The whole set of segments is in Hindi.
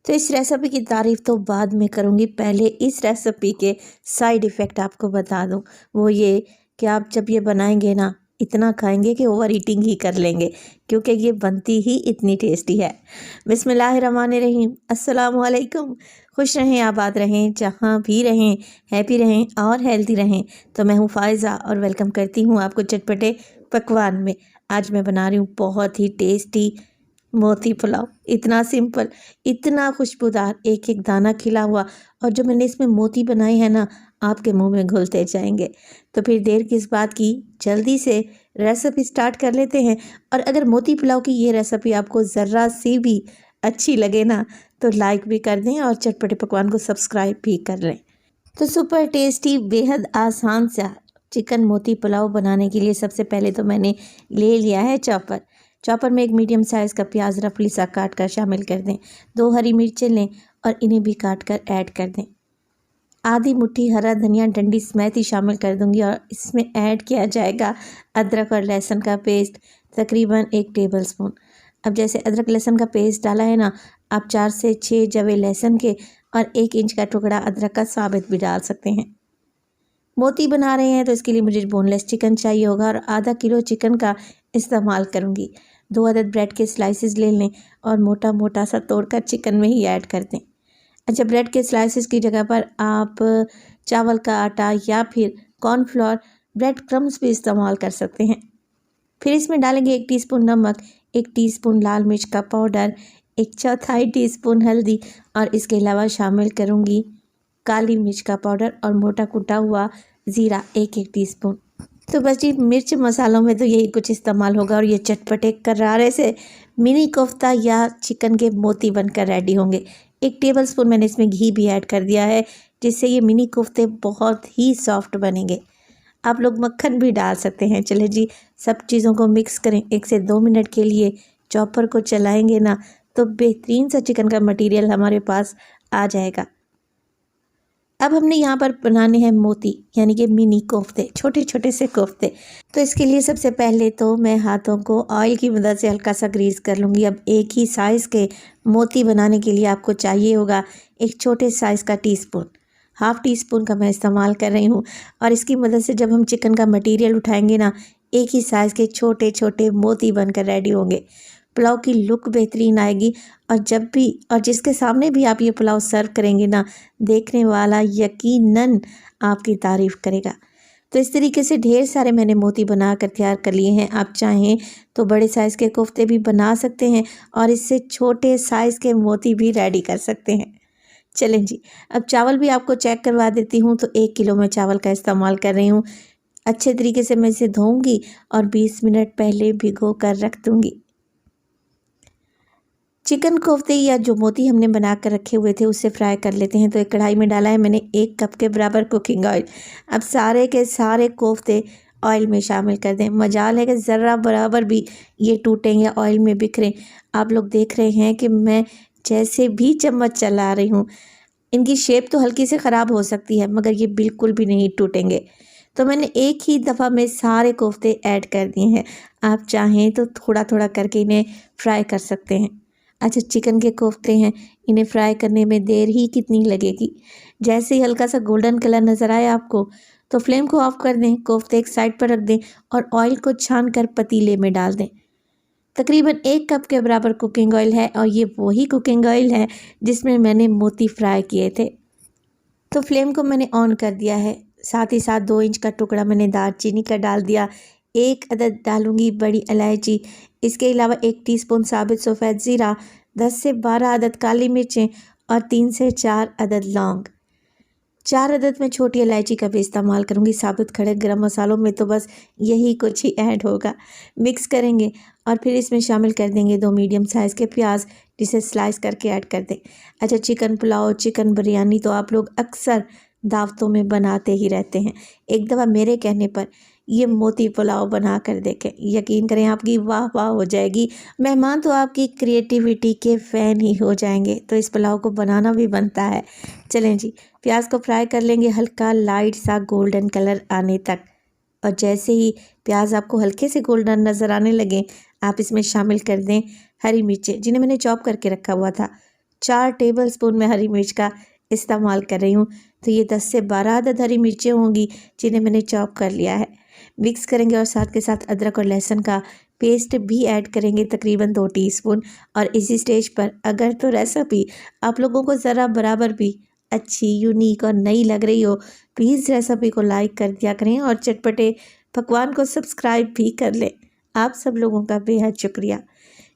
तो इस रेसिपी की तारीफ़ तो बाद में करूँगी, पहले इस रेसिपी के साइड इफ़ेक्ट आपको बता दूँ। वो ये कि आप जब ये बनाएंगे ना, इतना खाएंगे कि ओवर ईटिंग ही कर लेंगे, क्योंकि ये बनती ही इतनी टेस्टी है। बिस्मिल्लाहिर्रहमानिर्रहीम, अस्सलाम वालेकुम। खुश रहें, आबाद रहें, जहाँ भी रहें, हैप्पी रहें और हेल्दी रहें। तो मैं हूँ फ़ायज़ा और वेलकम करती हूँ आपको चटपटे पकवान में। आज मैं बना रही हूँ बहुत ही टेस्टी मोती पुलाव। इतना सिंपल, इतना खुशबूदार, एक एक दाना खिला हुआ, और जो मैंने इसमें मोती बनाए हैं ना, आपके मुंह में घुलते जाएंगे। तो फिर देर किस बात की, जल्दी से रेसिपी स्टार्ट कर लेते हैं। और अगर मोती पुलाव की ये रेसिपी आपको ज़रा सी भी अच्छी लगे ना, तो लाइक भी कर दें और चटपटे पकवान को सब्सक्राइब भी कर लें। तो सुपर टेस्टी, बेहद आसान सा चिकन मोती पुलाव बनाने के लिए सबसे पहले तो मैंने ले लिया है चॉपर। चॉपर में एक मीडियम साइज़ का प्याज रफली सा काट कर शामिल कर दें। 2 हरी मिर्चें लें और इन्हें भी काट कर ऐड कर दें। आधी मुट्ठी हरा धनिया डंडी समेत ही शामिल कर दूंगी और इसमें ऐड किया जाएगा अदरक और लहसुन का पेस्ट, तकरीबन 1 टेबलस्पून। अब जैसे अदरक लहसुन का पेस्ट डाला है ना, आप 4 से 6 जवे लहसुन के और 1 इंच का टुकड़ा अदरक का साबित भी डाल सकते हैं। मोती बना रहे हैं तो इसके लिए मुझे बोनलेस चिकन चाहिए होगा और आधा किलो चिकन का इस्तेमाल करूंगी। 2 अदद ब्रेड के स्लाइसेस ले लें और मोटा मोटा सा तोड़कर चिकन में ही ऐड कर दें। अच्छा, ब्रेड के स्लाइसेस की जगह पर आप चावल का आटा या फिर कॉर्नफ्लोर, ब्रेड क्रम्स भी इस्तेमाल कर सकते हैं। फिर इसमें डालेंगे 1 टीस्पून नमक, 1 टीस्पून लाल मिर्च का पाउडर, 1/4 टीस्पून हल्दी और इसके अलावा शामिल करूँगी काली मिर्च का पाउडर और मोटा कुटा हुआ ज़ीरा 1-1 टीस्पून। तो बस जी, मिर्च मसालों में तो यही कुछ इस्तेमाल होगा और ये चटपटे करारे से मिनी कोफ्ता या चिकन के मोती बनकर रेडी होंगे। 1 टेबलस्पून मैंने इसमें घी भी ऐड कर दिया है, जिससे ये मिनी कोफ्ते बहुत ही सॉफ्ट बनेंगे। आप लोग मक्खन भी डाल सकते हैं। चले जी, सब चीज़ों को मिक्स करें। 1 से 2 मिनट के लिए चॉपर को चलाएंगे ना, तो बेहतरीन सा चिकन का मटेरियल हमारे पास आ जाएगा। अब हमने यहाँ पर बनाने हैं मोती, यानी कि मिनी कोफ्ते, छोटे छोटे से कोफ्ते। तो इसके लिए सबसे पहले तो मैं हाथों को ऑयल की मदद से हल्का सा ग्रीस कर लूँगी। अब एक ही साइज़ के मोती बनाने के लिए आपको चाहिए होगा एक छोटे साइज़ का टीस्पून, हाफ़ टी स्पून का मैं इस्तेमाल कर रही हूँ। और इसकी मदद से जब हम चिकन का मटीरियल उठाएंगे ना, एक ही साइज़ के छोटे छोटे मोती बनकर रेडी होंगे। पुलाव की लुक बेहतरीन आएगी और जब भी और जिसके सामने भी आप ये पुलाव सर्व करेंगे ना, देखने वाला यकीनन आपकी तारीफ़ करेगा। तो इस तरीके से ढेर सारे मैंने मोती बना कर तैयार कर लिए हैं। आप चाहें तो बड़े साइज़ के कोफ्ते भी बना सकते हैं और इससे छोटे साइज़ के मोती भी रेडी कर सकते हैं। चलें जी, अब चावल भी आपको चेक करवा देती हूँ। तो 1 किलो मैं चावल का इस्तेमाल कर रही हूँ। अच्छे तरीके से मैं इसे धोऊँगी और 20 मिनट पहले भिगो कर रख दूँगी। चिकन कोफ्ते या जो मोती हमने बना कर रखे हुए थे उससे फ्राई कर लेते हैं। तो एक कढ़ाई में डाला है मैंने 1 कप के बराबर कुकिंग ऑयल। अब सारे के सारे कोफ्ते ऑयल में शामिल कर दें। मजाल है कि ज़रा बराबर भी ये टूटें या ऑयल में बिखरें। आप लोग देख रहे हैं कि मैं जैसे भी चम्मच चला रही हूँ, इनकी शेप तो हल्की से ख़राब हो सकती है, मगर ये बिल्कुल भी नहीं टूटेंगे। तो मैंने एक ही दफ़ा में सारे कोफ्ते ऐड कर दिए हैं। आप चाहें तो थोड़ा थोड़ा करके इन्हें फ्राई कर सकते हैं। अच्छा, चिकन के कोफ्ते हैं, इन्हें फ्राई करने में देर ही कितनी लगेगी। जैसे ही हल्का सा गोल्डन कलर नज़र आए आपको, तो फ्लेम को ऑफ कर दें, कोफ्ते एक साइड पर रख दें और ऑयल को छान कर पतीले में डाल दें। तकरीबन 1 कप के बराबर कुकिंग ऑयल है और ये वही कुकिंग ऑयल है जिसमें मैंने मोती फ्राई किए थे। तो फ्लेम को मैंने ऑन कर दिया है। साथ ही साथ 2 इंच का टुकड़ा मैंने दालचीनी का डाल दिया। 1 अदद डालूंगी बड़ी इलायची। इसके अलावा 1 टीस्पून साबित सफ़ेद ज़ीरा, 10 से 12 अदद काली मिर्चें और 3 से 4 अदद लौंग। 4 अदद मैं छोटी इलायची का भी इस्तेमाल करूँगी। साबुत खड़े गरम मसालों में तो बस यही कुछ ही ऐड होगा। मिक्स करेंगे और फिर इसमें शामिल कर देंगे 2 मीडियम साइज़ के प्याज, जिसे स्लाइस करके ऐड कर दें। अच्छा, चिकन पुलाव, चिकन बिरयानी तो आप लोग अक्सर दावतों में बनाते ही रहते हैं। एक दफ़ा मेरे कहने पर ये मोती पुलाव बना कर देखें, यकीन करें आपकी वाह वाह हो जाएगी। मेहमान तो आपकी क्रिएटिविटी के फ़ैन ही हो जाएंगे। तो इस पुलाव को बनाना भी बनता है। चलें जी, प्याज को फ्राई कर लेंगे हल्का लाइट सा गोल्डन कलर आने तक। और जैसे ही प्याज आपको हल्के से गोल्डन नज़र आने लगे, आप इसमें शामिल कर दें हरी मिर्चें, जिन्हें मैंने चॉप करके रखा हुआ था। 4 टेबलस्पून मैं हरी मिर्च का इस्तेमाल कर रही हूँ। तो ये 10 से 12 अदद हरी मिर्चें होंगी जिन्हें मैंने चॉप कर लिया है। मिक्स करेंगे और साथ के साथ अदरक और लहसुन का पेस्ट भी ऐड करेंगे, तकरीबन 2 टीस्पून। और इसी स्टेज पर अगर तो रेसिपी आप लोगों को ज़रा बराबर भी अच्छी, यूनिक और नई लग रही हो, प्लीज़ रेसिपी को लाइक कर दिया करें और चटपटे पकवान को सब्सक्राइब भी कर लें। आप सब लोगों का बेहद शुक्रिया।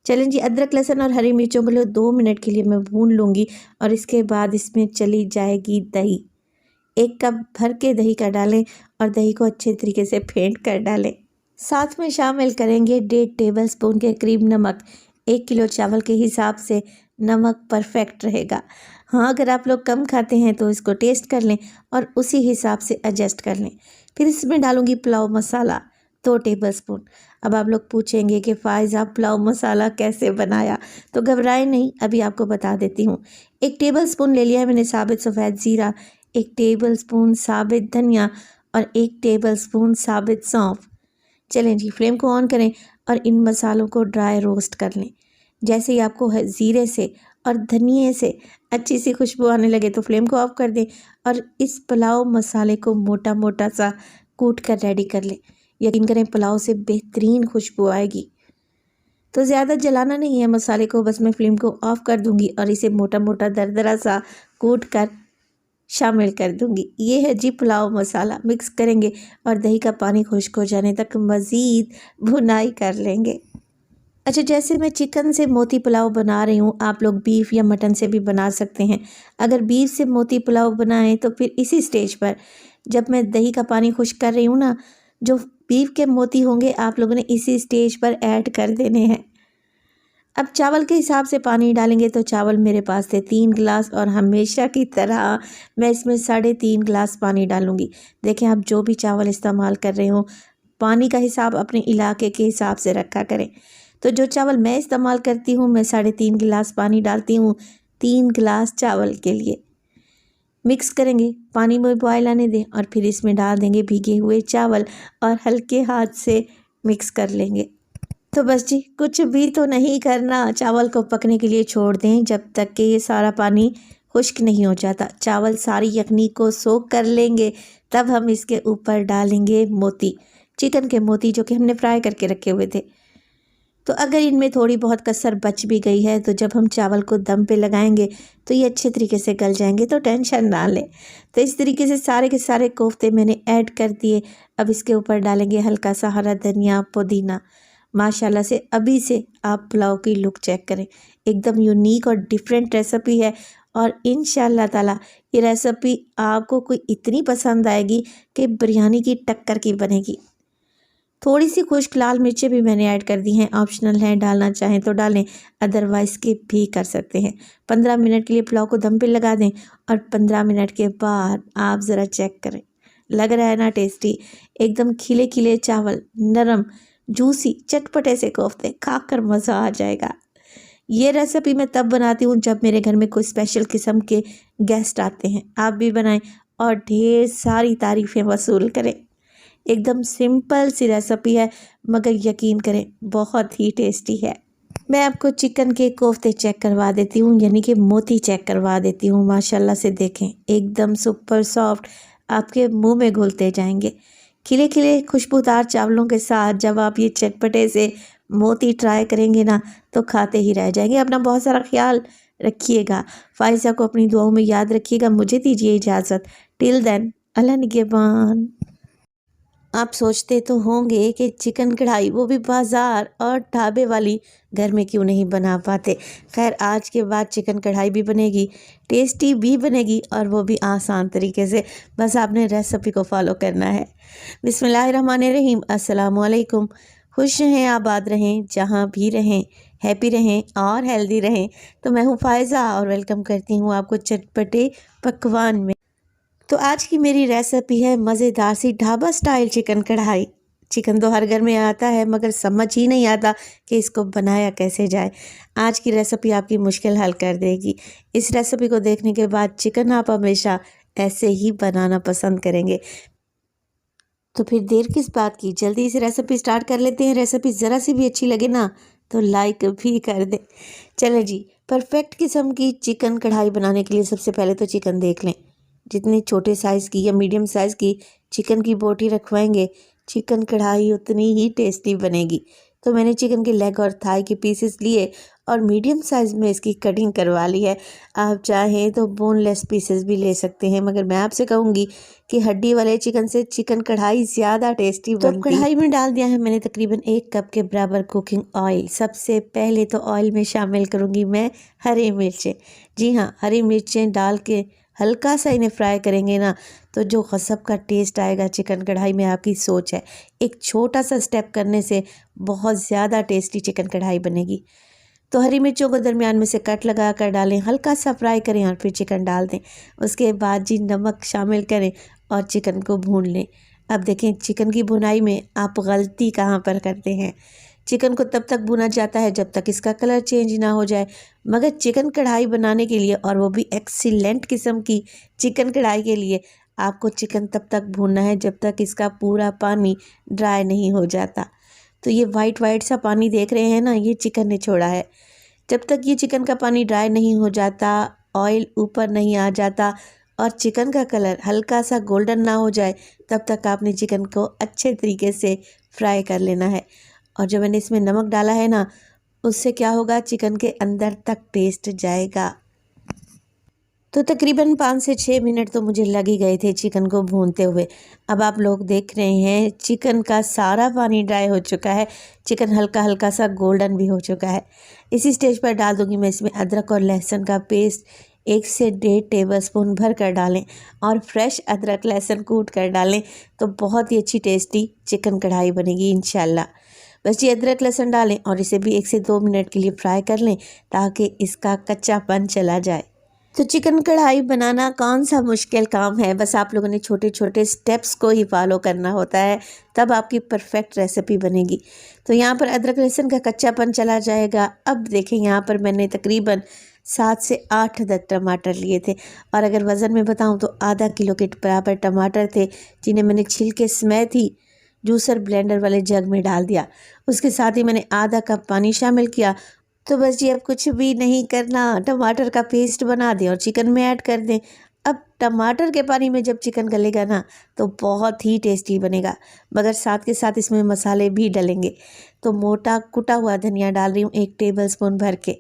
चलें जी, अदरक लहसुन और हरी मिर्चों को 2 मिनट के लिए मैं भून लूँगी और इसके बाद इसमें चली जाएगी दही। 1 कप भर के दही का डालें और दही को अच्छे तरीके से फेंट कर डालें। साथ में शामिल करेंगे 1.5 टेबलस्पून के करीब नमक। 1 किलो चावल के हिसाब से नमक परफेक्ट रहेगा। हाँ, अगर आप लोग कम खाते हैं तो इसको टेस्ट कर लें और उसी हिसाब से एडजस्ट कर लें। फिर इसमें डालूंगी पुलाव मसाला 2 टेबलस्पून। अब आप लोग पूछेंगे कि फ़ाइज़ा पुलाव मसाला कैसे बनाया, तो घबराएं नहीं, अभी आपको बता देती हूँ। 1 टेबलस्पून ले लिया है मैंने साबित सफ़ेद ज़ीरा, 1 टेबलस्पून साबित धनिया और 1 टेबलस्पून साबित सौंफ। चलें जी, फ्लेम को ऑन करें और इन मसालों को ड्राई रोस्ट कर लें। जैसे ही आपको ज़ीरे से और धनिए से अच्छी सी खुशबू आने लगे तो फ्लेम को ऑफ कर दें और इस पुलाव मसाले को मोटा मोटा सा कूट कर रेडी कर लें। यकीन करें, पुलाव से बेहतरीन खुशबू आएगी। तो ज़्यादा जलाना नहीं है मसाले को, बस मैं फ्लेम को ऑफ कर दूंगी और इसे मोटा मोटा दरदरा सा कूट कर शामिल कर दूंगी। ये है जी पुलाव मसाला। मिक्स करेंगे और दही का पानी खुश्क हो जाने तक मज़ीद भुनाई कर लेंगे। अच्छा, जैसे मैं चिकन से मोती पुलाव बना रही हूँ, आप लोग बीफ या मटन से भी बना सकते हैं। अगर बीफ से मोती पुलाव बनाएं तो फिर इसी स्टेज पर जब मैं दही का पानी खुश्क कर रही हूँ ना, जो बीफ के मोती होंगे आप लोगों ने इसी स्टेज पर ऐड कर देने हैं। अब चावल के हिसाब से पानी डालेंगे, तो चावल मेरे पास थे 3 गिलास और हमेशा की तरह मैं इसमें 3.5 गिलास पानी डालूंगी। देखें, आप जो भी चावल इस्तेमाल कर रहे हो पानी का हिसाब अपने इलाके के हिसाब से रखा करें। तो जो चावल मैं इस्तेमाल करती हूँ, मैं 3.5 गिलास पानी डालती हूँ 3 गिलास चावल के लिए। मिक्स करेंगे, पानी में बॉयल आने दें और फिर इसमें डाल देंगे भीगे हुए चावल और हल्के हाथ से मिक्स कर लेंगे। तो बस जी, कुछ भी तो नहीं करना, चावल को पकने के लिए छोड़ दें जब तक कि ये सारा पानी खुश्क नहीं हो जाता। चावल सारी यखनी को सोख कर लेंगे, तब हम इसके ऊपर डालेंगे मोती, चिकन के मोती जो कि हमने फ्राई करके रखे हुए थे। तो अगर इनमें थोड़ी बहुत कसर बच भी गई है तो जब हम चावल को दम पे लगाएंगे तो ये अच्छे तरीके से गल जाएंगे, तो टेंशन ना लें। तो इस तरीके से सारे के सारे कोफ्ते मैंने ऐड कर दिए। अब इसके ऊपर डालेंगे हल्का सा हरा धनिया, पुदीना। माशाल्लाह से अभी से आप पुलाव की लुक चेक करें, एकदम यूनिक और डिफरेंट रेसिपी है और इंशाल्लाह ताला ये रेसिपी आपको कोई इतनी पसंद आएगी कि बिरयानी की टक्कर की बनेगी। थोड़ी सी खुश्क लाल मिर्चें भी मैंने ऐड कर दी हैं, ऑप्शनल हैं, डालना चाहें तो डालें, अदरवाइज़ स्किप भी कर सकते हैं। 15 मिनट के लिए पुलाव को दम पे लगा दें और 15 मिनट के बाद आप ज़रा चेक करें, लग रहा है ना टेस्टी। एकदम खिले खिले चावल, नरम जूसी चटपटे से कोफ्ते, खाकर मज़ा आ जाएगा। ये रेसिपी मैं तब बनाती हूँ जब मेरे घर में कोई स्पेशल किस्म के गेस्ट आते हैं। आप भी बनाएं और ढेर सारी तारीफ़ें वसूल करें। एकदम सिंपल सी रेसिपी है, मगर यकीन करें बहुत ही टेस्टी है। मैं आपको चिकन के कोफ्ते चेक करवा देती हूँ, यानी कि मोती चेक करवा देती हूँ। माशाल्लाह से देखें, एकदम सुपर सॉफ्ट, आपके मुंह में घुलते जाएंगे। खिले खिले खुशबूदार चावलों के साथ जब आप ये चटपटे से मोती ट्राई करेंगे ना, तो खाते ही रह जाएंगे। अपना बहुत सारा ख्याल रखिएगा, फ़ाइज़ा को अपनी दुआओं में याद रखिएगा। मुझे दीजिए इजाज़त, टिल देन अल्लाह निगहबान। आप सोचते तो होंगे कि चिकन कढ़ाई, वो भी बाज़ार और ढाबे वाली, घर में क्यों नहीं बना पाते। खैर, आज के बाद चिकन कढ़ाई भी बनेगी, टेस्टी भी बनेगी और वो भी आसान तरीके से। बस आपने रेसिपी को फॉलो करना है। बिस्मिल्लाहिर्रहमानिर्रहीम, अस्सलाम वालेकुम। खुश रहें, आबाद रहें, जहाँ भी रहें, हैप्पी रहें और हेल्दी रहें। तो मैं हूँ फ़ाइज़ा और वेलकम करती हूँ आपको चटपटे पकवान में। तो आज की मेरी रेसिपी है मज़ेदार सी ढाबा स्टाइल चिकन कढ़ाई। चिकन तो हर घर में आता है, मगर समझ ही नहीं आता कि इसको बनाया कैसे जाए। आज की रेसिपी आपकी मुश्किल हल कर देगी। इस रेसिपी को देखने के बाद चिकन आप हमेशा ऐसे ही बनाना पसंद करेंगे। तो फिर देर किस बात की, जल्दी से रेसिपी स्टार्ट कर लेते हैं। रेसिपी ज़रा सी भी अच्छी लगे ना तो लाइक भी कर दें। चले जी, परफेक्ट किस्म की चिकन कढ़ाई बनाने के लिए सबसे पहले तो चिकन देख लें। जितनी छोटे साइज़ की या मीडियम साइज़ की चिकन की बोटी रखवाएंगे, चिकन कढ़ाई उतनी ही टेस्टी बनेगी। तो मैंने चिकन के लेग और थाई के पीसेस लिए और मीडियम साइज़ में इसकी कटिंग करवा ली है। आप चाहें तो बोनलेस पीसेस भी ले सकते हैं, मगर मैं आपसे कहूँगी कि हड्डी वाले चिकन से चिकन कढ़ाई ज़्यादा टेस्टी बनती है। तो कढ़ाई में डाल दिया है मैंने तकरीबन 1 कप के बराबर कुकिंग ऑयल। सबसे पहले तो ऑयल में शामिल करूँगी मैं हरी मिर्चें। जी हाँ, हरी मिर्चें डाल के हल्का सा इन्हें फ्राई करेंगे ना, तो जो गज़ब का टेस्ट आएगा चिकन कढ़ाई में, आपकी सोच है। एक छोटा सा स्टेप करने से बहुत ज़्यादा टेस्टी चिकन कढ़ाई बनेगी। तो हरी मिर्चों को दरमियान में से कट लगा कर डालें, हल्का सा फ्राई करें और फिर चिकन डाल दें। उसके बाद जी नमक शामिल करें और चिकन को भून लें। अब देखें चिकन की भुनाई में आप गलती कहाँ पर करते हैं। चिकन को तब तक भुना जाता है जब तक इसका कलर चेंज ना हो जाए, मगर चिकन कढ़ाई बनाने के लिए, और वो भी एक्सीलेंट किस्म की चिकन कढ़ाई के लिए, आपको चिकन तब तक भूनना है जब तक इसका पूरा पानी ड्राई नहीं हो जाता। तो ये वाइट वाइट सा पानी देख रहे हैं ना, ये चिकन ने छोड़ा है। जब तक ये चिकन का पानी ड्राई नहीं हो जाता, ऑयल ऊपर नहीं आ जाता और चिकन का कलर हल्का सा गोल्डन ना हो जाए, तब तक आपने चिकन को अच्छे तरीके से फ्राई कर लेना है। और जब मैंने इसमें नमक डाला है ना, उससे क्या होगा, चिकन के अंदर तक टेस्ट जाएगा। तो तकरीबन 5 से 6 मिनट तो मुझे लग ही गए थे चिकन को भूनते हुए। अब आप लोग देख रहे हैं चिकन का सारा पानी ड्राई हो चुका है, चिकन हल्का हल्का सा गोल्डन भी हो चुका है। इसी स्टेज पर डाल दूंगी मैं इसमें अदरक और लहसुन का पेस्ट। 1 से 1.5 टेबलस्पून भर कर डालें और फ्रेश अदरक लहसुन कूट कर डालें, तो बहुत ही अच्छी टेस्टी चिकन कढ़ाई बनेगी इंशाल्लाह। बस ये अदरक लहसुन डालें और इसे भी 1 से 2 मिनट के लिए फ्राई कर लें ताकि इसका कच्चापन चला जाए। तो चिकन कढ़ाई बनाना कौन सा मुश्किल काम है, बस आप लोगों ने छोटे छोटे स्टेप्स को ही फॉलो करना होता है, तब आपकी परफेक्ट रेसिपी बनेगी। तो यहाँ पर अदरक लहसुन का कच्चापन चला जाएगा। अब देखें यहाँ पर मैंने तकरीबन 7 से 8 अदद टमाटर लिए थे, और अगर वज़न में बताऊँ तो आधा किलो के बराबर टमाटर थे, जिन्हें मैंने छिलके समेत ही जूसर ब्लेंडर वाले जग में डाल दिया। उसके साथ ही मैंने आधा कप पानी शामिल किया। तो बस जी अब कुछ भी नहीं करना, टमाटर का पेस्ट बना दें और चिकन में ऐड कर दें। अब टमाटर के पानी में जब चिकन गलेगा ना, तो बहुत ही टेस्टी बनेगा, मगर साथ के साथ इसमें मसाले भी डलेंगे। तो मोटा कुटा हुआ धनिया डाल रही हूँ 1 टेबलस्पून भर के।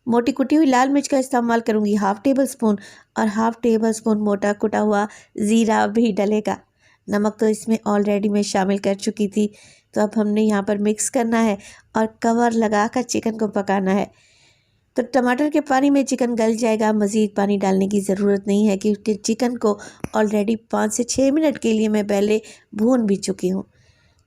मोटी कुटी हुई लाल मिर्च का इस्तेमाल करूँगी 1/2 टेबलस्पून, और 1/2 टेबलस्पून मोटा कुटा हुआ ज़ीरा भी डलेगा। नमक तो इसमें ऑलरेडी मैं शामिल कर चुकी थी। तो अब हमने यहाँ पर मिक्स करना है और कवर लगाकर चिकन को पकाना है। तो टमाटर के पानी में चिकन गल जाएगा, मज़ीद पानी डालने की ज़रूरत नहीं है, क्योंकि चिकन को ऑलरेडी 5 से 6 मिनट के लिए मैं पहले भून भी चुकी हूँ।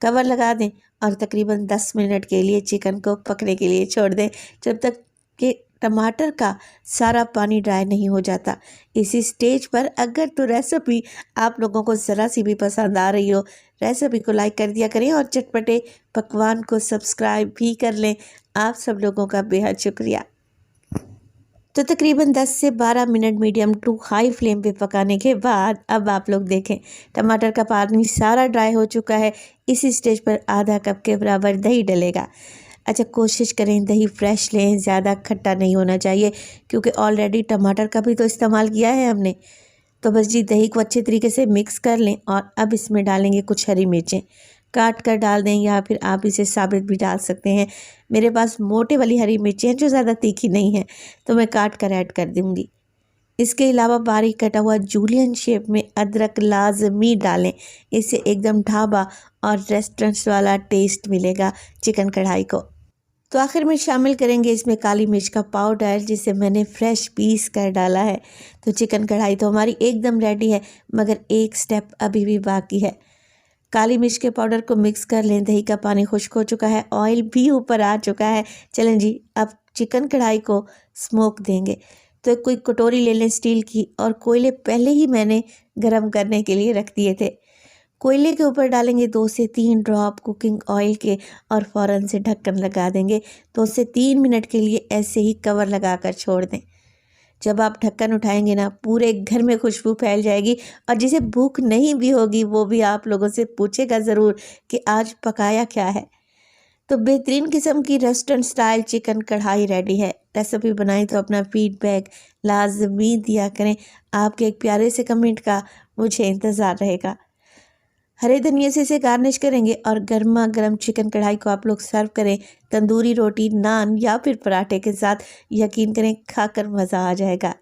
कवर लगा दें और तकरीबन 10 मिनट के लिए चिकन को पकने के लिए छोड़ दें, जब तक कि टमाटर का सारा पानी ड्राई नहीं हो जाता। इसी स्टेज पर अगर तो रेसिपी आप लोगों को ज़रा सी भी पसंद आ रही हो, रेसिपी को लाइक कर दिया करें और चटपटे पकवान को सब्सक्राइब भी कर लें। आप सब लोगों का बेहद शुक्रिया। तो तकरीबन 10 से 12 minute medium to high flame पे पकाने के बाद अब आप लोग देखें टमाटर का पानी सारा ड्राई हो चुका है। इसी स्टेज पर आधा कप के बराबर दही डलेगा। अच्छा, कोशिश करें दही फ्रेश लें, ज़्यादा खट्टा नहीं होना चाहिए, क्योंकि ऑलरेडी टमाटर का भी तो इस्तेमाल किया है हमने। तो बस जी दही को अच्छे तरीके से मिक्स कर लें और अब इसमें डालेंगे कुछ हरी मिर्चें, काट कर डाल दें या फिर आप इसे साबित भी डाल सकते हैं। मेरे पास मोटे वाली हरी मिर्चें हैं जो ज़्यादा तीखी नहीं है, तो मैं काट कर ऐड कर दूँगी। इसके अलावा बारीक कटा हुआ जूलियन शेप में अदरक लाजमी डालें, इससे एकदम ढाबा और रेस्टोरेंट्स वाला टेस्ट मिलेगा चिकन कढ़ाई को। तो आखिर में शामिल करेंगे इसमें काली मिर्च का पाउडर, जिसे मैंने फ्रेश पीस कर डाला है। तो चिकन कढ़ाई तो हमारी एकदम रेडी है, मगर एक स्टेप अभी भी बाकी है। काली मिर्च के पाउडर को मिक्स कर लें। दही का पानी खुश्क हो चुका है, ऑयल भी ऊपर आ चुका है। चलें जी, अब चिकन कढ़ाई को स्मोक देंगे। तो एक कोई कटोरी ले लें स्टील की, और कोयले पहले ही मैंने गरम करने के लिए रख दिए थे। कोयले के ऊपर डालेंगे 2 से 3 ड्रॉप कुकिंग ऑयल के और फ़ौरन से ढक्कन लगा देंगे। 2 से 3 मिनट के लिए ऐसे ही कवर लगाकर छोड़ दें। जब आप ढक्कन उठाएंगे ना, पूरे घर में खुशबू फैल जाएगी, और जिसे भूख नहीं भी होगी वो भी आप लोगों से पूछेगा ज़रूर कि आज पकाया क्या है। तो बेहतरीन किस्म की रेस्टोरेंट स्टाइल चिकन कढ़ाई रेडी है। रेसिपी बनाई तो अपना फीडबैक लाजमी दिया करें। आपके एक प्यारे से कमेंट का मुझे इंतज़ार रहेगा। हरे धनिया से इसे गार्निश करेंगे और गर्मा गर्म चिकन कढ़ाई को आप लोग सर्व करें तंदूरी रोटी, नान या फिर पराठे के साथ। यकीन करें खाकर मज़ा आ जाएगा।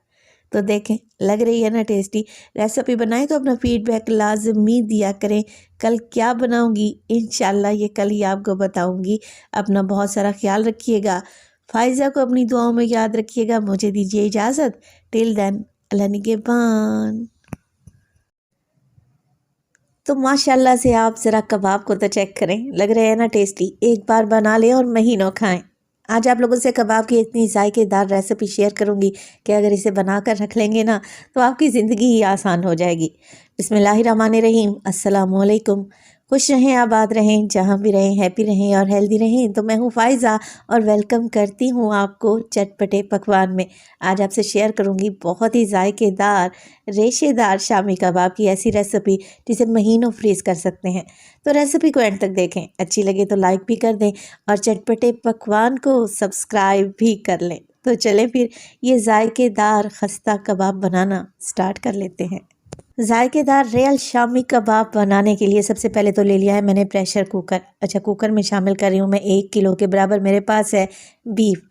तो देखें लग रही है ना टेस्टी। रेसिपी बनाएं तो अपना फीडबैक लाजमी दिया करें। कल क्या बनाऊंगी इंशाल्लाह ये कल ही आपको बताऊंगी। अपना बहुत सारा ख्याल रखिएगा। फाइज़ा को अपनी दुआओं में याद रखिएगा। मुझे दीजिए इजाज़त। टिल देन अल्लाह निगहबान। तो माशाल्लाह से आप ज़रा कबाब को तो चेक करें, लग रहे हैं ना टेस्टी। एक बार बना लें और महीनों खाएं। आज आप लोगों से कबाब की इतनी जायकेदार रेसिपी शेयर करूंगी कि अगर इसे बनाकर रख लेंगे ना तो आपकी ज़िंदगी ही आसान हो जाएगी। बिस्मिल्लाहिर्रहमानिर्रहीम। अस्सलाम वालेकुम। खुश रहें, आबाद रहें, जहाँ भी रहें हैप्पी रहें और हेल्दी रहें। तो मैं हूँ फ़ाइज़ा और वेलकम करती हूँ आपको चटपटे पकवान में। आज आपसे शेयर करूँगी बहुत ही जायकेदार रेशेदार शामी कबाब की ऐसी रेसिपी जिसे महीनों फ्रीज़ कर सकते हैं। तो रेसिपी को एंड तक देखें, अच्छी लगे तो लाइक भी कर दें और चटपटे पकवान को सब्सक्राइब भी कर लें। तो चलें फिर ये जायकेदार खस्ता कबाब बनाना स्टार्ट कर लेते हैं। जायकेदार रियल शामी कबाब बनाने के लिए सबसे पहले तो ले लिया है मैंने प्रेशर कुकर। अच्छा, कुकर में शामिल कर रही हूँ मैं 1 किलो के बराबर मेरे पास है बीफ।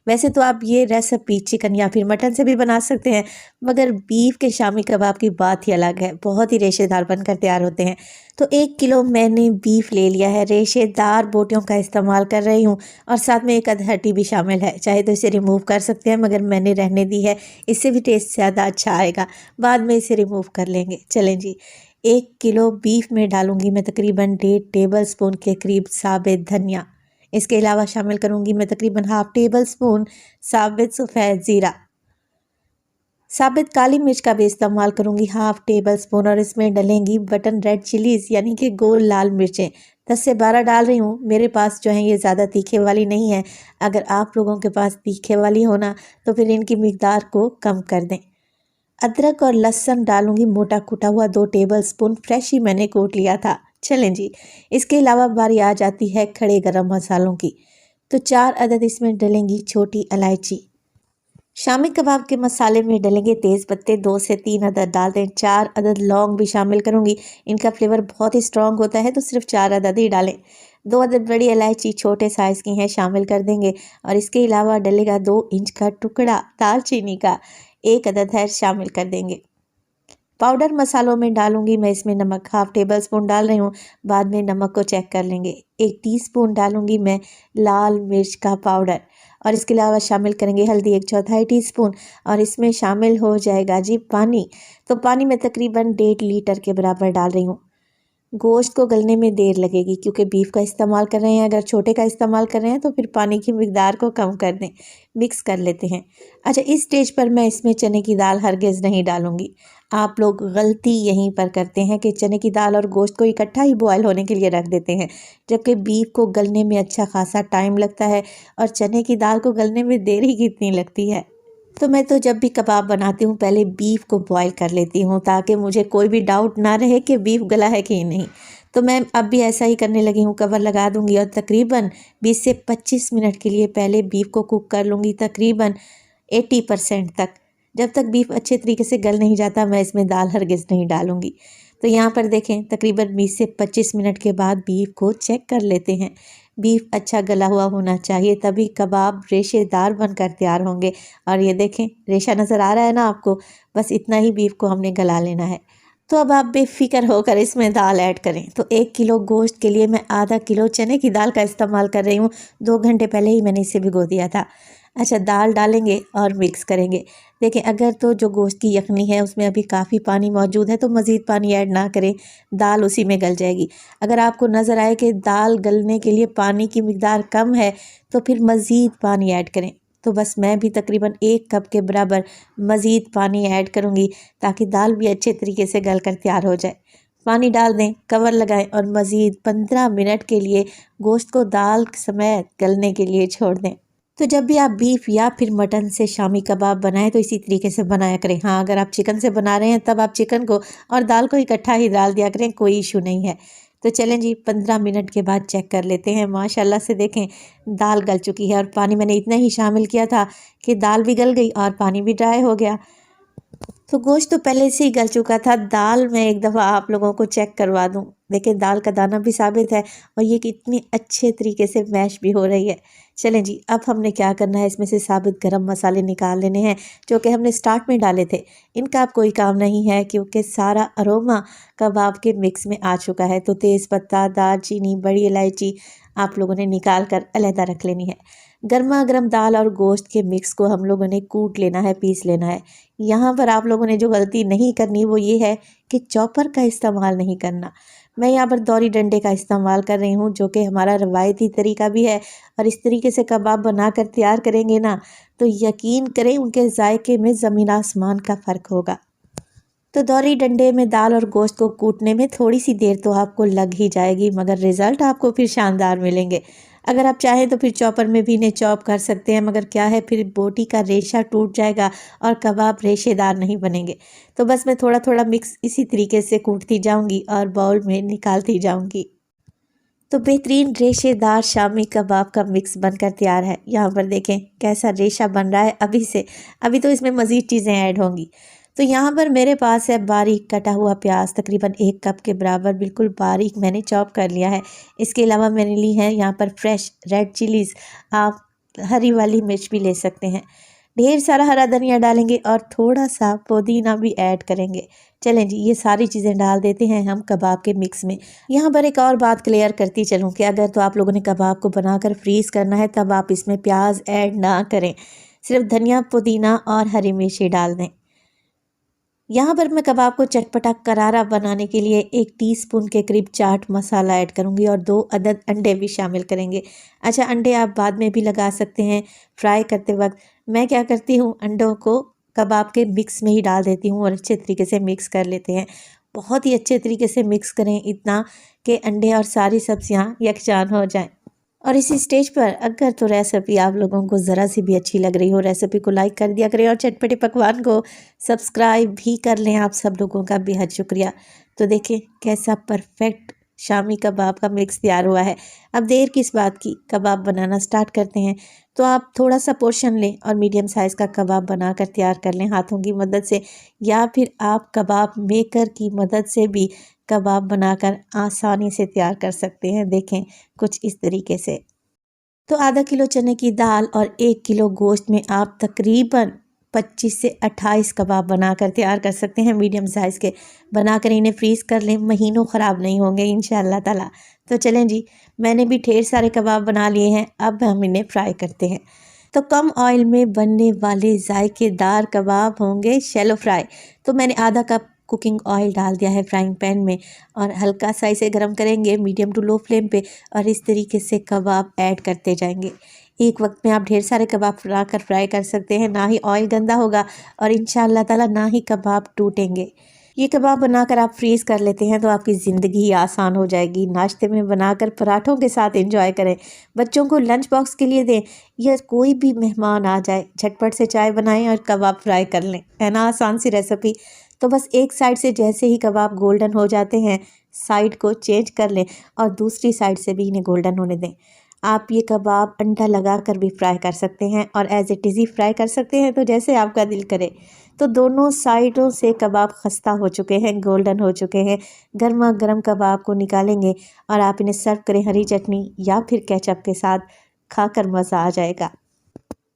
वैसे तो आप ये रेसिपी चिकन या फिर मटन से भी बना सकते हैं, मगर बीफ के शामी कबाब की बात ही अलग है, बहुत ही रेशेदार बनकर तैयार होते हैं। तो 1 किलो मैंने बीफ ले लिया है। रेशेदार बोटियों का इस्तेमाल कर रही हूँ और साथ में एक अदहटी भी शामिल है। चाहे तो इसे रिमूव कर सकते हैं, मगर मैंने रहने दी है, इससे भी टेस्ट ज़्यादा अच्छा आएगा। बाद में इसे रिमूव कर लेंगे। चलें जी, 1 किलो बीफ में डालूंगी मैं तकरीबन 1.5 टेबल स्पून के करीब साबित धनिया। इसके अलावा शामिल करूंगी मैं तकरीबन 1/2 टेबल स्पून साबित सफ़ेद ज़ीरा। साबित काली मिर्च का भी इस्तेमाल करूंगी 1/2 टेबल स्पून और इसमें डलेंगी बटन रेड चिलीज़ यानी कि गोल लाल मिर्चें। 10 से 12 डाल रही हूँ। मेरे पास जो है ये ज़्यादा तीखे वाली नहीं है। अगर आप लोगों के पास तीखे वाली हो ना तो फिर इनकी मिकदार को कम कर दें। अदरक और लहसुन डालूंगी मोटा कुटा हुआ 2 टेबल स्पून, फ्रेश ही मैंने कूट लिया था। चलें जी, इसके अलावा बारी आ जाती है खड़े गरम मसालों की। तो 4 अदद इसमें डलेंगी छोटी इलायची। शामी कबाब के मसाले में डलेंगे तेज़ पत्ते 2 से 3 अदद डाल दें। 4 अदद लौंग भी शामिल करूंगी, इनका फ्लेवर बहुत ही स्ट्रॉन्ग होता है तो सिर्फ 4 अदद ही डालें। 2 अदद बड़ी इलायची छोटे साइज़ की हैं शामिल कर देंगे और इसके अलावा डलेगा 2 इंच का टुकड़ा दालचीनी का, 1 अदद है शामिल कर देंगे। पाउडर मसालों में डालूंगी मैं इसमें नमक 1/2 टेबल स्पून डाल रही हूँ। बाद में नमक को चेक कर लेंगे। 1 टीस्पून डालूंगी मैं लाल मिर्च का पाउडर और इसके अलावा शामिल करेंगे हल्दी 1/4 टीस्पून और इसमें शामिल हो जाएगा जी पानी। तो पानी में तकरीबन 1.5 लीटर के बराबर डाल रही हूँ। गोश्त को गलने में देर लगेगी क्योंकि बीफ का इस्तेमाल कर रहे हैं। अगर छोटे का इस्तेमाल कर रहे हैं तो फिर पानी की मिकदार को कम कर दें। मिक्स कर लेते हैं। अच्छा, इस स्टेज पर मैं इसमें चने की दाल हरगिज़ नहीं डालूंगी। आप लोग गलती यहीं पर करते हैं कि चने की दाल और गोश्त को इकट्ठा ही बॉयल होने के लिए रख देते हैं, जबकि बीफ को गलने में अच्छा खासा टाइम लगता है और चने की दाल को गलने में देर ही कितनी लगती है। तो मैं तो जब भी कबाब बनाती हूँ पहले बीफ को बॉईल कर लेती हूँ ताकि मुझे कोई भी डाउट ना रहे कि बीफ गला है कि नहीं। तो मैं अब भी ऐसा ही करने लगी हूँ। कवर लगा दूँगी और तकरीबन 20 से 25 मिनट के लिए पहले बीफ को कुक कर लूँगी तकरीबन 80% तक। जब तक बीफ अच्छे तरीके से गल नहीं जाता मैं इसमें दाल हरगिज़ नहीं डालूँगी। तो यहाँ पर देखें तकरीबन 20 से 25 मिनट के बाद बीफ को चेक कर लेते हैं। बीफ अच्छा गला हुआ होना चाहिए, तभी कबाब रेशेदार बनकर तैयार होंगे। और ये देखें रेशा नज़र आ रहा है ना आपको, बस इतना ही बीफ को हमने गला लेना है। तो अब आप बेफिक्र होकर इसमें दाल ऐड करें। तो 1 किलो गोश्त के लिए मैं आधा किलो चने की दाल का इस्तेमाल कर रही हूँ। 2 घंटे पहले ही मैंने इसे भिगो दिया था। अच्छा, दाल डालेंगे और मिक्स करेंगे। देखें अगर तो जो गोश्त की यखनी है उसमें अभी काफ़ी पानी मौजूद है तो मज़ीद पानी ऐड ना करें, दाल उसी में गल जाएगी। अगर आपको नज़र आए कि दाल गलने के लिए पानी की मिकदार कम है तो फिर मज़ीद पानी ऐड करें। तो बस मैं भी तकरीबन 1 कप के बराबर मज़ीद पानी ऐड करूँगी ताकि दाल भी अच्छे तरीके से गल कर तैयार हो जाए। पानी डाल दें, कवर लगाएं और मज़ीद 15 मिनट के लिए गोश्त को दाल समेत गलने के लिए छोड़ दें। तो जब भी आप बीफ या फिर मटन से शामी कबाब बनाएं तो इसी तरीके से बनाया करें। हाँ, अगर आप चिकन से बना रहे हैं तब आप चिकन को और दाल को इकट्ठा ही डाल दिया करें, कोई इशू नहीं है। तो चलें जी 15 मिनट के बाद चेक कर लेते हैं। माशाल्लाह से देखें दाल गल चुकी है और पानी मैंने इतना ही शामिल किया था कि दाल भी गल गई और पानी भी ड्राई हो गया। तो गोश्त तो पहले से ही गल चुका था। दाल मैं एक दफ़ा आप लोगों को चेक करवा दूं। देखिए दाल का दाना भी साबित है और ये कितनी अच्छे तरीके से मैश भी हो रही है। चलें जी अब हमने क्या करना है, इसमें से साबित गरम मसाले निकाल लेने हैं जो कि हमने स्टार्ट में डाले थे। इनका अब कोई काम नहीं है क्योंकि सारा अरोमा कबाब के मिक्स में आ चुका है। तो तेज़पत्ता, दालचीनी, बड़ी इलायची आप लोगों ने निकाल कर अलहदा रख लेनी है। गर्मा गर्म दाल और गोश्त के मिक्स को हम लोगों ने कूट लेना है, पीस लेना है। यहाँ पर आप लोगों ने जो गलती नहीं करनी वो ये है कि चॉपर का इस्तेमाल नहीं करना। मैं यहाँ पर दौरी डंडे का इस्तेमाल कर रही हूँ जो कि हमारा रवायती तरीका भी है। और इस तरीके से कबाब बनाकर तैयार करेंगे ना तो यकीन करें उनके जायके में ज़मीन आसमान का फ़र्क होगा। तो दौरी डंडे में दाल और गोश्त को कूटने में थोड़ी सी देर तो आपको लग ही जाएगी, मगर रिज़ल्ट आपको फिर शानदार मिलेंगे। अगर आप चाहें तो फिर चॉपर में भी इन्हें चॉप कर सकते हैं, मगर क्या है फिर बोटी का रेशा टूट जाएगा और कबाब रेशेदार नहीं बनेंगे। तो बस मैं थोड़ा थोड़ा मिक्स इसी तरीके से कूटती जाऊंगी और बाउल में निकालती जाऊंगी। तो बेहतरीन रेशेदार शामी कबाब का मिक्स बनकर तैयार है। यहाँ पर देखें कैसा रेशा बन रहा है अभी से। अभी तो इसमें मज़ीद चीज़ें ऐड होंगी। तो यहाँ पर मेरे पास है बारीक कटा हुआ प्याज, तकरीबन 1 कप के बराबर बिल्कुल बारीक मैंने चॉप कर लिया है। इसके अलावा मैंने ली है यहाँ पर फ्रेश रेड चिलीज़, आप हरी वाली मिर्च भी ले सकते हैं। ढेर सारा हरा धनिया डालेंगे और थोड़ा सा पुदीना भी ऐड करेंगे। चलें जी ये सारी चीज़ें डाल देते हैं हम कबाब के मिक्स में। यहाँ पर एक और बात क्लियर करती चलूँ कि अगर तो आप लोगों ने कबाब को बनाकर फ्रीज़ करना है तब आप इसमें प्याज ऐड ना करें, सिर्फ धनिया, पुदीना और हरी मिर्ची डाल दें। यहाँ पर मैं कबाब को चटपटा करारा बनाने के लिए 1 टीस्पून के करीब चाट मसाला ऐड करूँगी और 2 अदद अंडे भी शामिल करेंगे। अच्छा अंडे आप बाद में भी लगा सकते हैं फ्राई करते वक्त। मैं क्या करती हूँ अंडों को कबाब के मिक्स में ही डाल देती हूँ और अच्छे तरीके से मिक्स कर लेते हैं। बहुत ही अच्छे तरीके से मिक्स करें इतना कि अंडे और सारी सब्जियाँ यकजान हो जाएँ। और इसी स्टेज पर अगर तो रेसिपी आप लोगों को ज़रा सी भी अच्छी लग रही हो, रेसिपी को लाइक कर दिया करें और चटपटे पकवान को सब्सक्राइब भी कर लें। आप सब लोगों का बेहद शुक्रिया। तो देखें कैसा परफेक्ट शामी कबाब का मिक्स तैयार हुआ है। अब देर किस बात की, कबाब बनाना स्टार्ट करते हैं। तो आप थोड़ा सा पोर्शन लें और मीडियम साइज़ का कबाब बनाकर तैयार कर लें हाथों की मदद से, या फिर आप कबाब मेकर की मदद से भी कबाब बनाकर आसानी से तैयार कर सकते हैं। देखें कुछ इस तरीके से। तो आधा किलो चने की दाल और 1 किलो गोश्त में आप तकरीबन 25 से 28 कबाब बनाकर तैयार कर सकते हैं मीडियम साइज़ के। बनाकर इन्हें फ्रीज़ कर लें, महीनों ख़राब नहीं होंगे इंशाअल्लाह ताला। तो चलें जी मैंने भी ढेर सारे कबाब बना लिए हैं, अब हम इन्हें फ्राई करते हैं। तो कम ऑयल में बनने वाले जायकेदार कबाब होंगे शैलो फ्राई। तो मैंने आधा कप कुकिंग ऑयल डाल दिया है फ्राइंग पैन में और हल्का सा इसे गर्म करेंगे मीडियम टू लो फ्लेम पे और इस तरीके से कबाब ऐड करते जाएंगे। एक वक्त में आप ढेर सारे कबाब फ्राई कर सकते हैं, ना ही ऑयल गंदा होगा और इंशाअल्लाह ताला ना ही कबाब टूटेंगे। ये कबाब बनाकर आप फ्रीज़ कर लेते हैं तो आपकी ज़िंदगी आसान हो जाएगी। नाश्ते में बनाकर पराठों के साथ एंजॉय करें, बच्चों को लंच बॉक्स के लिए दें, या कोई भी मेहमान आ जाए झटपट से चाय बनाएं और कबाब फ्राई कर लें। है ना आसान सी रेसिपी। तो बस एक साइड से जैसे ही कबाब गोल्डन हो जाते हैं साइड को चेंज कर लें और दूसरी साइड से भी इन्हें गोल्डन होने दें। आप ये कबाब अंडा लगा कर भी फ्राई कर सकते हैं और एज इट इज़ ही फ्राई कर सकते हैं, तो जैसे आपका दिल करे। तो दोनों साइडों से कबाब खस्ता हो चुके हैं, गोल्डन हो चुके हैं। गर्मा गर्म कबाब को निकालेंगे और आप इन्हें सर्व करें हरी चटनी या फिर केचप के साथ, खाकर मज़ा आ जाएगा।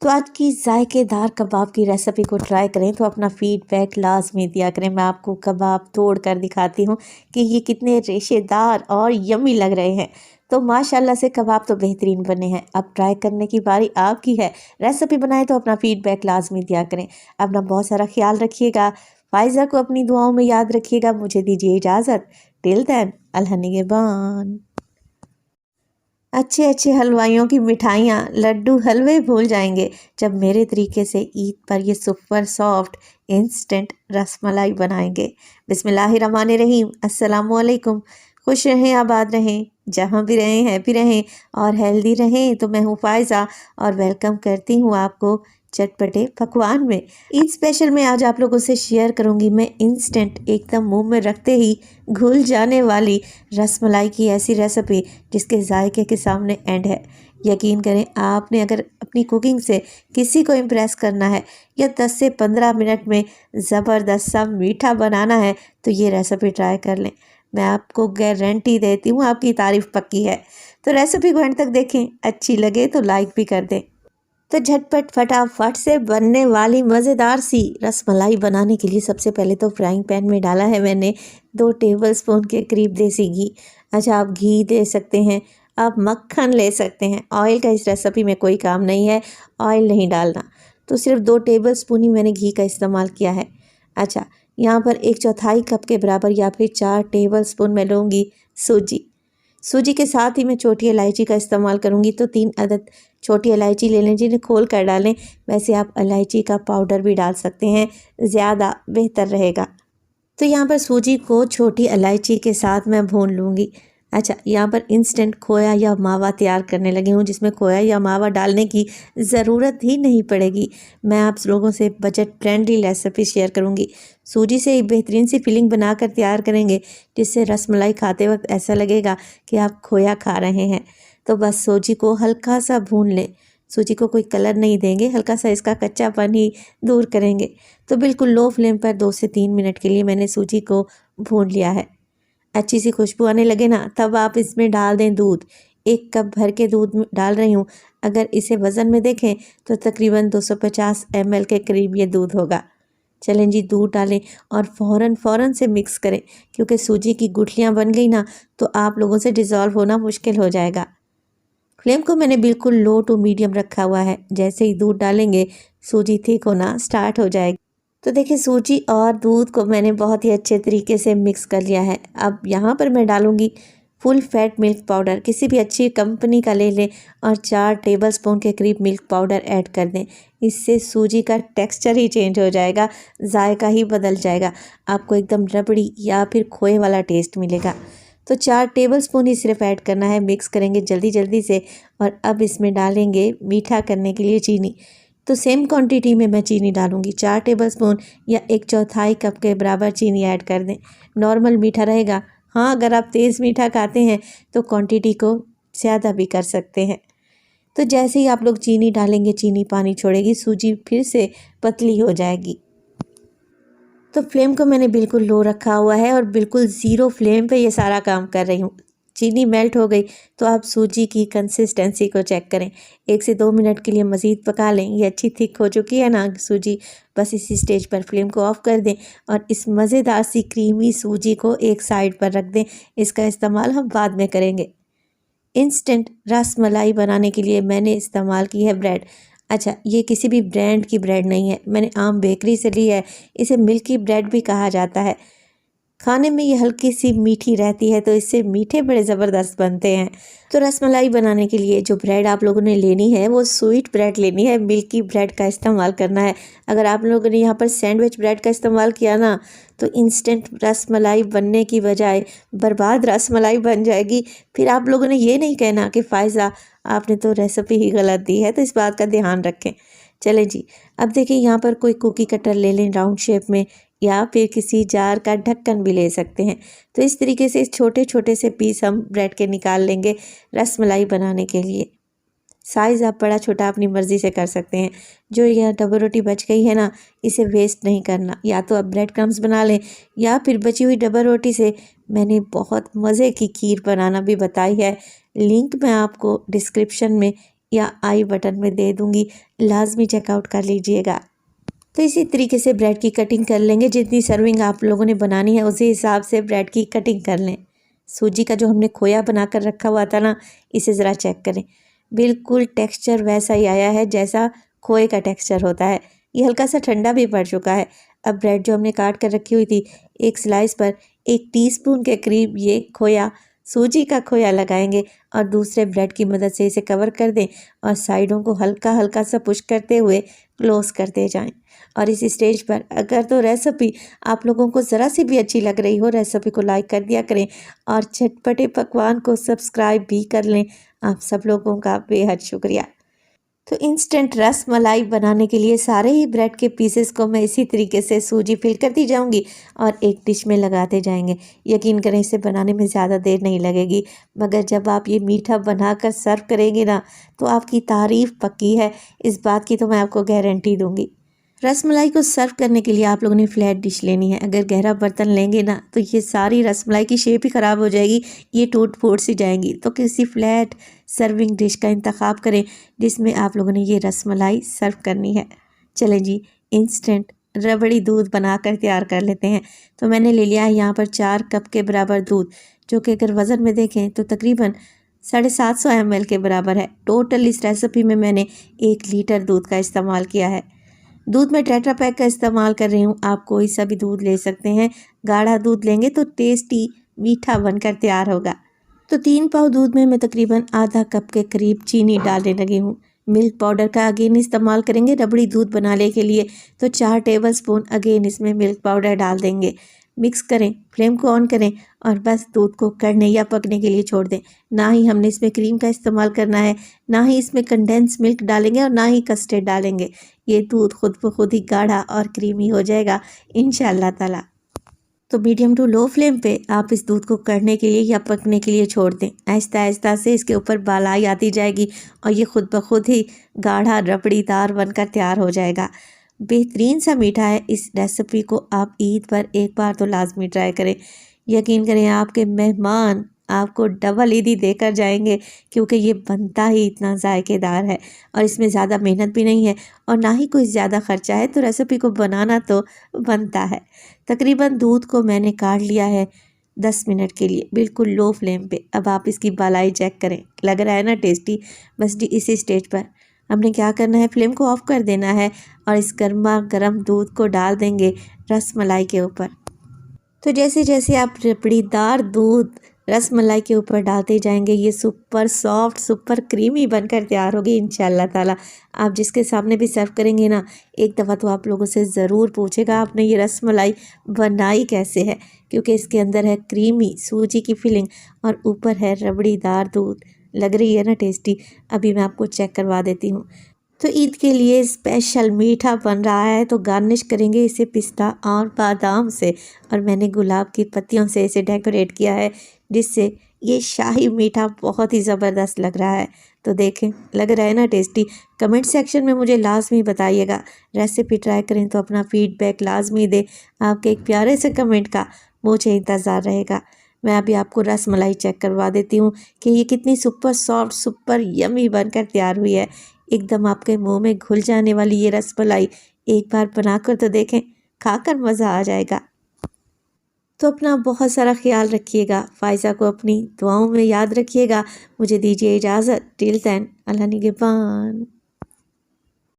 तो आज की जायकेदार कबाब की रेसिपी को ट्राई करें तो अपना फीडबैक लाजमी दिया करें। मैं आपको कबाब तोड़ कर दिखाती हूँ कि ये कितने रेशेदार और यम्मी लग रहे हैं। तो माशाल्लाह से कबाब तो बेहतरीन बने हैं। अब ट्राई करने की बारी आपकी है। रेसिपी बनाएं तो अपना फीडबैक लाजमी दिया करें। अपना बहुत सारा ख्याल रखिएगा। फाइज़ा को अपनी दुआओं में याद रखिएगा। मुझे दीजिए इजाज़त। टिल देन अल्लाह निगहबान। अच्छे अच्छे हलवाइयों की मिठाइयाँ, लड्डू, हलवे भूल जाएंगे जब मेरे तरीके से ईद पर ये सुपर सॉफ्ट इंस्टेंट रसमलाई बनाएंगे। बिस्मिल्लाहिर्रहमानिर्रहीम। अस्सलामुअलैकुम। खुश रहें, आबाद रहें, जहाँ भी रहें हैप्पी रहें और हेल्दी रहें। तो मैं हूँ फायज़ा और वेलकम करती हूँ आपको चटपटे पकवान में। ईद स्पेशल में आज आप लोगों से शेयर करूंगी मैं इंस्टेंट एकदम मुंह में रखते ही घुल जाने वाली रसमलाई की ऐसी रेसिपी जिसके जायके के सामने एंड है। यकीन करें, आपने अगर अपनी कुकिंग से किसी को इम्प्रेस करना है या 10 से 15 मिनट में ज़बरदस्त सा मीठा बनाना है तो ये रेसिपी ट्राई कर लें। मैं आपको गारंटी देती हूँ आपकी तारीफ़ पक्की है। तो रेसिपी को एंड तक देखें, अच्छी लगे तो लाइक भी कर दें। तो झटपट फटाफट से बनने वाली मज़ेदार सी रसमलाई बनाने के लिए सबसे पहले तो फ्राइंग पैन में डाला है मैंने 2 टेबलस्पून के करीब देसी घी। अच्छा, आप घी ले सकते हैं, आप मक्खन ले सकते हैं, ऑयल का इस रेसिपी में कोई काम नहीं है, ऑयल नहीं डालना। तो सिर्फ 2 टेबलस्पून ही मैंने घी का इस्तेमाल किया है। अच्छा, यहाँ पर 1/4 कप के बराबर या फिर 4 टेबलस्पून मैं लूँगी सूजी। सूजी के साथ ही मैं छोटी इलायची का इस्तेमाल करूँगी, तो 3 अदद छोटी इलायची ले लें, जिन्हें खोल कर डालें। वैसे आप इलायची का पाउडर भी डाल सकते हैं, ज़्यादा बेहतर रहेगा। तो यहाँ पर सूजी को छोटी इलायची के साथ मैं भून लूँगी। अच्छा, यहाँ पर इंस्टेंट खोया या मावा तैयार करने लगी हूँ, जिसमें खोया या मावा डालने की ज़रूरत ही नहीं पड़ेगी। मैं आप लोगों से बजट फ्रेंडली रेसिपी शेयर करूँगी। सूजी से एक बेहतरीन सी फिलिंग बनाकर तैयार करेंगे, जिससे रसमलाई खाते वक्त ऐसा लगेगा कि आप खोया खा रहे हैं। तो बस सूजी को हल्का सा भून लें। सूजी को कोई कलर नहीं देंगे, हल्का सा इसका कच्चापन ही दूर करेंगे। तो बिल्कुल लो फ्लेम पर 2 से 3 मिनट के लिए मैंने सूजी को भून लिया है। अच्छी सी खुशबू आने लगे ना, तब आप इसमें डाल दें दूध। 1 कप भर के दूध डाल रही हूँ। अगर इसे वज़न में देखें तो तकरीबन 250 ml के करीब ये दूध होगा। चलें जी, दूध डालें और फ़ौरन से मिक्स करें, क्योंकि सूजी की गुठलियाँ बन गई ना तो आप लोगों से डिज़ोल्व होना मुश्किल हो जाएगा। फ्लेम को मैंने बिल्कुल लो टू मीडियम रखा हुआ है। जैसे ही दूध डालेंगे सूजी थिक होना स्टार्ट हो जाएगी। तो देखिए, सूजी और दूध को मैंने बहुत ही अच्छे तरीके से मिक्स कर लिया है। अब यहाँ पर मैं डालूँगी फुल फैट मिल्क पाउडर। किसी भी अच्छी कंपनी का ले लें और 4 टेबलस्पून के करीब मिल्क पाउडर ऐड कर दें। इससे सूजी का टेक्सचर ही चेंज हो जाएगा, जायका ही बदल जाएगा। आपको एकदम रबड़ी या फिर खोए वाला टेस्ट मिलेगा। तो 4 टेबलस्पून ही सिर्फ ऐड करना है। मिक्स करेंगे जल्दी से। और अब इसमें डालेंगे मीठा करने के लिए चीनी। तो सेम क्वांटिटी में मैं चीनी डालूँगी, 4 टेबलस्पून या 1/4 कप के बराबर चीनी ऐड कर दें। नॉर्मल मीठा रहेगा। हाँ, अगर आप तेज़ मीठा खाते हैं तो क्वांटिटी को ज़्यादा भी कर सकते हैं। तो जैसे ही आप लोग चीनी डालेंगे, चीनी पानी छोड़ेगी, सूजी फिर से पतली हो जाएगी। तो फ्लेम को मैंने बिल्कुल लो रखा हुआ है और बिल्कुल ज़ीरो फ्लेम पे ये सारा काम कर रही हूँ। चीनी मेल्ट हो गई तो आप सूजी की कंसिस्टेंसी को चेक करें। 1 से 2 मिनट के लिए मज़ीद पका लें। ये अच्छी थिक हो चुकी है ना सूजी। बस इसी स्टेज पर फ्लेम को ऑफ़ कर दें और इस मज़ेदार सी क्रीमी सूजी को एक साइड पर रख दें। इसका इस्तेमाल हम बाद में करेंगे। इंस्टेंट रसमलाई बनाने के लिए मैंने इस्तेमाल की है ब्रेड। अच्छा, ये किसी भी ब्रांड की ब्रेड नहीं है, मैंने आम बेकरी से ली है। इसे मिल्की ब्रेड भी कहा जाता है। खाने में ये हल्की सी मीठी रहती है, तो इससे मीठे बड़े ज़बरदस्त बनते हैं। तो रसमलाई बनाने के लिए जो ब्रेड आप लोगों ने लेनी है वो स्वीट ब्रेड लेनी है, मिल्की ब्रेड का इस्तेमाल करना है। अगर आप लोगों ने यहाँ पर सैंडविच ब्रेड का इस्तेमाल किया ना तो इंस्टेंट रसमलाई बनने की बजाय बर्बाद रसमलाई बन जाएगी। फिर आप लोगों ने ये नहीं कहना कि फ़ायज़ा आपने तो रेसिपी ही गलत दी है, तो इस बात का ध्यान रखें। चलें जी, अब देखिए यहाँ पर कोई कुकी कटर ले लें राउंड शेप में, या फिर किसी जार का ढक्कन भी ले सकते हैं। तो इस तरीके से छोटे छोटे से पीस हम ब्रेड के निकाल लेंगे रसमलाई बनाने के लिए। साइज़ आप बड़ा छोटा अपनी मर्ज़ी से कर सकते हैं। जो यह डबल रोटी बच गई है ना, इसे वेस्ट नहीं करना। या तो आप ब्रेड क्रम्स बना लें या फिर बची हुई डबल रोटी से मैंने बहुत मज़े की खीर बनाना भी बताई है। लिंक मैं आपको डिस्क्रिप्शन में या आई बटन में दे दूँगी, लाजमी चेकआउट कर लीजिएगा। तो इसी तरीके से ब्रेड की कटिंग कर लेंगे। जितनी सर्विंग आप लोगों ने बनानी है उसी हिसाब से ब्रेड की कटिंग कर लें। सूजी का जो हमने खोया बना कर रखा हुआ था ना, इसे ज़रा चेक करें। बिल्कुल टेक्सचर वैसा ही आया है जैसा खोए का टेक्सचर होता है। ये हल्का सा ठंडा भी पड़ चुका है। अब ब्रेड जो हमने काट कर रखी हुई थी, एक स्लाइस पर 1 टीस्पून के करीब ये खोया, सूजी का खोया लगाएंगे और दूसरे ब्रेड की मदद से इसे कवर कर दें और साइडों को हल्का हल्का सा पुश करते हुए क्लोज करते जाएं। और इस स्टेज पर अगर तो रेसिपी आप लोगों को ज़रा सी भी अच्छी लग रही हो, रेसिपी को लाइक कर दिया करें और चटपटे पकवान को सब्सक्राइब भी कर लें। आप सब लोगों का बेहद शुक्रिया। तो इंस्टेंट रस मलाई बनाने के लिए सारे ही ब्रेड के पीसेस को मैं इसी तरीके से सूजी फिल करती जाऊंगी और एक डिश में लगाते जाएंगे। यकीन करें इसे बनाने में ज़्यादा देर नहीं लगेगी, मगर जब आप ये मीठा बनाकर सर्व करेंगे ना तो आपकी तारीफ़ पक्की है, इस बात की तो मैं आपको गारंटी दूंगी। रसमलाई को सर्व करने के लिए आप लोगों ने फ्लैट डिश लेनी है। अगर गहरा बर्तन लेंगे ना तो ये सारी रसमलाई की शेप ही ख़राब हो जाएगी, ये टूट फूट सी जाएंगी। तो किसी फ्लैट सर्विंग डिश का इंतखाब करें जिसमें आप लोगों ने ये रसमलाई सर्व करनी है। चलें जी, इंस्टेंट रबड़ी दूध बनाकर तैयार कर लेते हैं। तो मैंने ले लिया है यहाँ पर 4 कप के बराबर दूध, जो कि अगर वज़न में देखें तो तकरीबन 750 ml के बराबर है। टोटल इस रेसिपी में मैंने 1 लीटर दूध का इस्तेमाल किया है। दूध में टेट्रा पैक का इस्तेमाल कर रही हूँ, आप कोई सा भी दूध ले सकते हैं। गाढ़ा दूध लेंगे तो टेस्टी मीठा बनकर तैयार होगा। तो 3 पाव दूध में मैं तकरीबन आधा कप के करीब चीनी डालने लगी हूँ। मिल्क पाउडर का अगेन इस्तेमाल करेंगे रबड़ी दूध बनाने के लिए, तो 4 टेबलस्पून अगेन इसमें मिल्क पाउडर डाल देंगे। मिक्स करें, फ्लेम को ऑन करें और बस दूध को कड़ने या पकने के लिए छोड़ दें। ना ही हमने इसमें क्रीम का इस्तेमाल करना है, ना ही इसमें कंडेंस मिल्क डालेंगे और ना ही कस्टर्ड डालेंगे। ये दूध खुद ब खुद ही गाढ़ा और क्रीमी हो जाएगा इंशाअल्लाह ताला। तो मीडियम टू लो फ्लेम पे आप इस दूध को कढ़ने के लिए या पकने के लिए छोड़ दें। आहिस्ता आहिस्ता से इसके ऊपर बालाई आती जाएगी और ये खुद ब खुद ही गाढ़ा रबड़ीदार बनकर तैयार हो जाएगा। बेहतरीन सा मीठा है। इस रेसिपी को आप ईद पर एक बार तो लाजमी ट्राई करें। यकीन करें आपके मेहमान आपको डबल ईदी देकर जाएंगे, क्योंकि ये बनता ही इतना जायकेदार है और इसमें ज़्यादा मेहनत भी नहीं है और ना ही कोई ज़्यादा ख़र्चा है। तो रेसिपी को बनाना तो बनता है। तकरीबन दूध को मैंने काढ़ लिया है 10 मिनट के लिए, बिल्कुल लो फ्लेम पे। अब आप इसकी बालाई चेक करें, लग रहा है ना टेस्टी। बस इसी स्टेज पर हमने क्या करना है, फ्लेम को ऑफ कर देना है और इस गर्मा गर्म दूध को डाल देंगे रस मलाई के ऊपर। तो जैसे जैसे आप रबड़ीदार दूध रस मलाई के ऊपर डालते जाएंगे, ये सुपर सॉफ्ट सुपर क्रीमी बनकर तैयार होगी इंशाल्लाह ताला। आप जिसके सामने भी सर्व करेंगे ना, एक दफ़ा तो आप लोगों से ज़रूर पूछेगा आपने ये रस मलाई बनाई कैसे है, क्योंकि इसके अंदर है क्रीमी सूजी की फिलिंग और ऊपर है रबड़ीदार दूध। लग रही है ना टेस्टी। अभी मैं आपको चेक करवा देती हूँ। तो ईद के लिए स्पेशल मीठा बन रहा है, तो गार्निश करेंगे इसे पिस्ता और बादाम से, और मैंने गुलाब की पत्तियों से इसे डेकोरेट किया है, जिससे ये शाही मीठा बहुत ही ज़बरदस्त लग रहा है। तो देखें, लग रहा है ना टेस्टी। कमेंट सेक्शन में मुझे लाजमी बताइएगा। रेसिपी ट्राई करें तो अपना फीडबैक लाजमी दें। आपके एक प्यारे से कमेंट का मुझे इंतज़ार रहेगा। मैं अभी आपको रस मलाई चेक करवा देती हूँ कि ये कितनी सुपर सॉफ्ट सुपर यमी बनकर तैयार हुई है। एकदम आपके मुंह में घुल जाने वाली ये रस मलाई एक बार बनाकर तो देखें, खाकर मज़ा आ जाएगा। तो अपना बहुत सारा ख्याल रखिएगा। फ़ाइज़ा को अपनी दुआओं में याद रखिएगा। मुझे दीजिए इजाज़त। टिल देन, अल्लाह निगहबान।